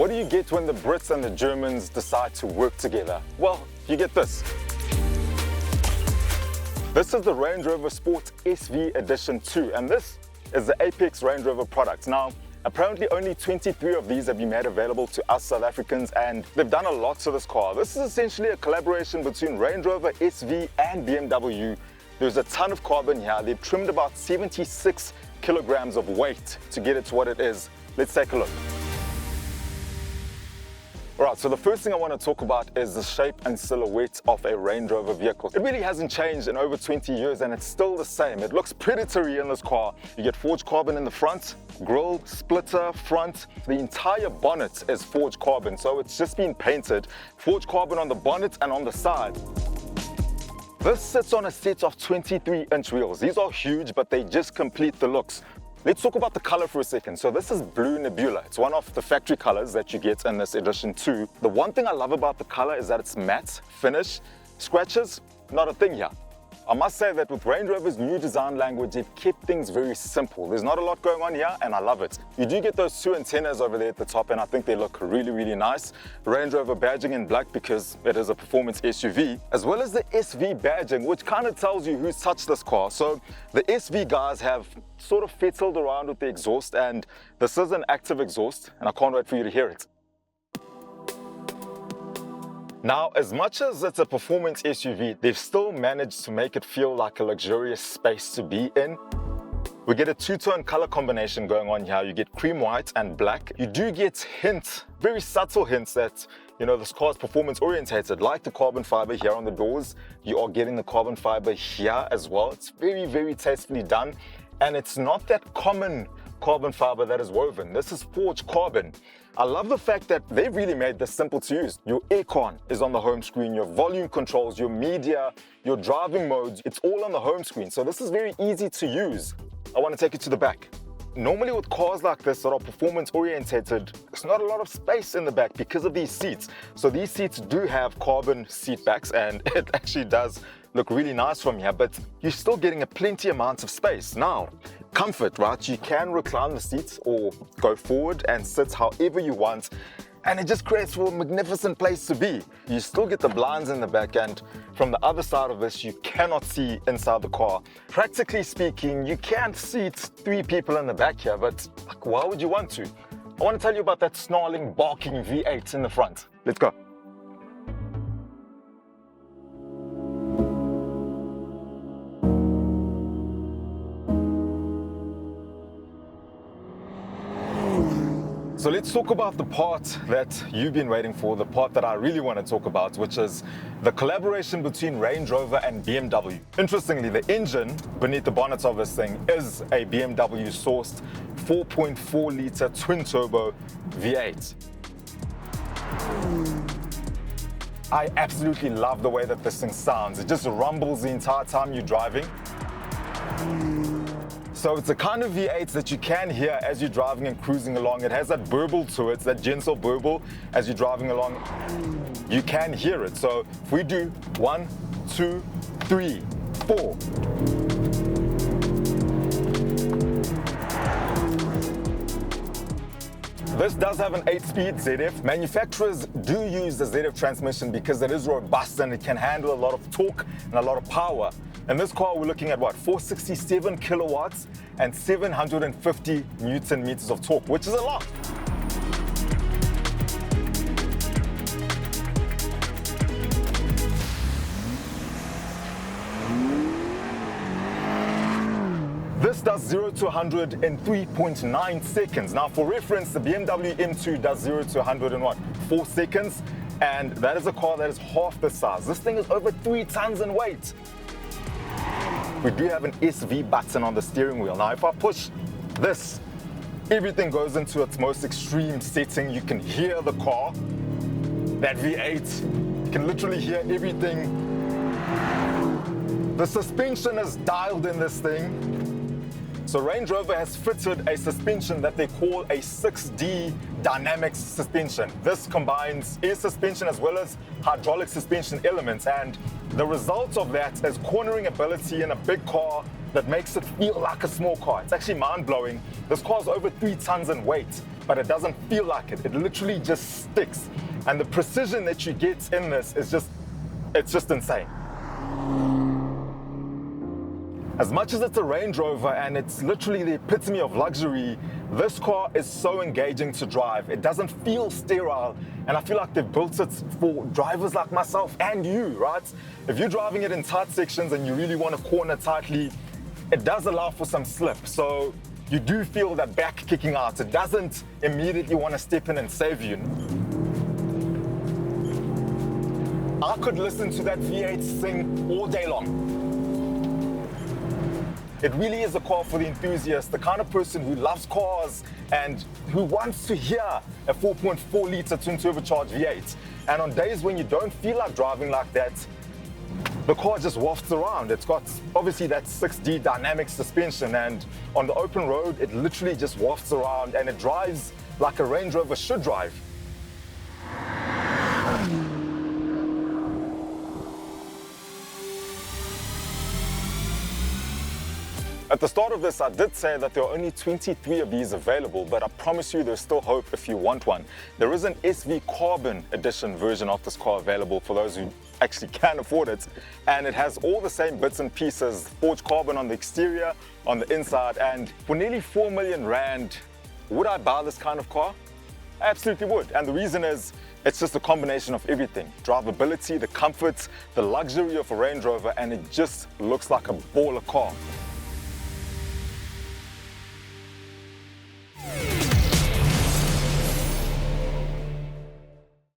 What do you get when the Brits and the Germans decide to work together? Well, you get this. This is the Range Rover Sport SV Edition 2, and this is the Apex Range Rover product. Now, apparently only 23 of these have been made available to us South Africans, and they've done a lot to this car. This is essentially a collaboration between Range Rover SV and BMW. There's a ton of carbon here. They've trimmed about 76 kilograms of weight to get it to what it is. Let's take a look. Alright, so the first thing I want to talk about is the shape and silhouette of a Range Rover vehicle. It really hasn't changed in over 20 years and it's still the same. It looks predatory in this car. You get forged carbon in the front, grille, splitter, front. The entire bonnet is forged carbon, so it's just been painted. Forged carbon on the bonnet and on the side. This sits on a set of 23-inch wheels. These are huge, but they just complete the looks. Let's talk about the color for a second. So this is Blue Nebula. It's one of the factory colors that you get in this edition 2. The one thing I love about the color is that it's matte finish. Scratches, not a thing here. I must say that with Range Rover's new design language, it kept things very simple. There's not a lot going on here, and I love it. You do get those two antennas over there at the top, and I think they look really, really nice. Range Rover badging in black because it is a performance SUV, as well as the SV badging, which kind of tells you who's touched this car. So the SV guys have sort of fiddled around with the exhaust, and this is an active exhaust, and I can't wait for you to hear it. Now, as much as it's a performance SUV, they've still managed to make it feel like a luxurious space to be in. We get a two-tone color combination going on here. You get cream white and black. You do get hints, very subtle hints that, you know, this car is performance orientated, like the carbon fiber here on the doors. You are getting the carbon fiber here as well. It's very, very tastefully done. And it's not that common carbon fiber that is woven. This is forged carbon. I love the fact that they've really made this simple to use. Your aircon is on the home screen, your volume controls, your media, your driving modes, it's all on the home screen. So this is very easy to use. I want to take you to the back. Normally with cars like this that are performance orientated, there's not a lot of space in the back because of these seats. So these seats do have carbon seat backs, and it actually does look really nice from here, but you're still getting a plenty amount of space. Now, comfort, right? You can recline the seats or go forward and sit however you want, and it just creates a magnificent place to be. You still get the blinds in the back, and from the other side of this, you cannot see inside the car. Practically speaking, you can't seat 3 people in the back here, but why would you want to? I want to tell you about that snarling, barking V8 in the front. Let's go. So let's talk about the part that you've been waiting for, the part that I really want to talk about, which is the collaboration between Range Rover and BMW. Interestingly, the engine beneath the bonnet of this thing is a BMW sourced 4.4 litre twin turbo V8. I absolutely love the way that this thing sounds. It just rumbles the entire time you're driving. So it's a kind of V8 that you can hear as you're driving and cruising along. It has that burble to it, that gentle burble as you're driving along. You can hear it. So if we do 1, 2, 3, 4. This does have an 8-speed ZF. Manufacturers do use the ZF transmission because it is robust and it can handle a lot of torque and a lot of power. In this car, we're looking at what, 467 kilowatts and 750 Newton meters of torque, which is a lot. This does 0 to 100 in 3.9 seconds. Now, for reference, the BMW M2 does 0 to 100 in what, 4 seconds? And that is a car that is half the size. This thing is over 3 tons in weight. We do have an SV button on the steering wheel. Now, if I push this, everything goes into its most extreme setting. You can hear the car, that V8. You can literally hear everything. The suspension is dialed in this thing. So Range Rover has fitted a suspension that they call a 6D dynamic suspension. This combines air suspension as well as hydraulic suspension elements, and the result of that is cornering ability in a big car that makes it feel like a small car. It's actually mind-blowing. This car's over 3 tons in weight, but it doesn't feel like it. It literally just sticks. And the precision that you get in this is it's just insane. As much as it's a Range Rover and it's literally the epitome of luxury, this car is so engaging to drive. It doesn't feel sterile, and I feel like they've built it for drivers like myself and you, right? If you're driving it in tight sections and you really want to corner tightly, it does allow for some slip. So you do feel that back kicking out. It doesn't immediately want to step in and save you. I could listen to that V8 sing all day long. It really is a car for the enthusiast, the kind of person who loves cars and who wants to hear a 4.4 litre twin turbocharged V8. And on days when you don't feel like driving like that, the car just wafts around. It's got obviously that 6D dynamic suspension, and on the open road, it literally just wafts around and it drives like a Range Rover should drive. At the start of this, I did say that there are only 23 of these available, but I promise you there's still hope if you want one. There is an SV Carbon Edition version of this car available for those who actually can afford it, and it has all the same bits and pieces, forged carbon on the exterior, on the inside, and for nearly 4 million Rand, would I buy this kind of car? I absolutely would, and the reason is, it's just a combination of everything. Drivability, the comfort, the luxury of a Range Rover, and it just looks like a baller car.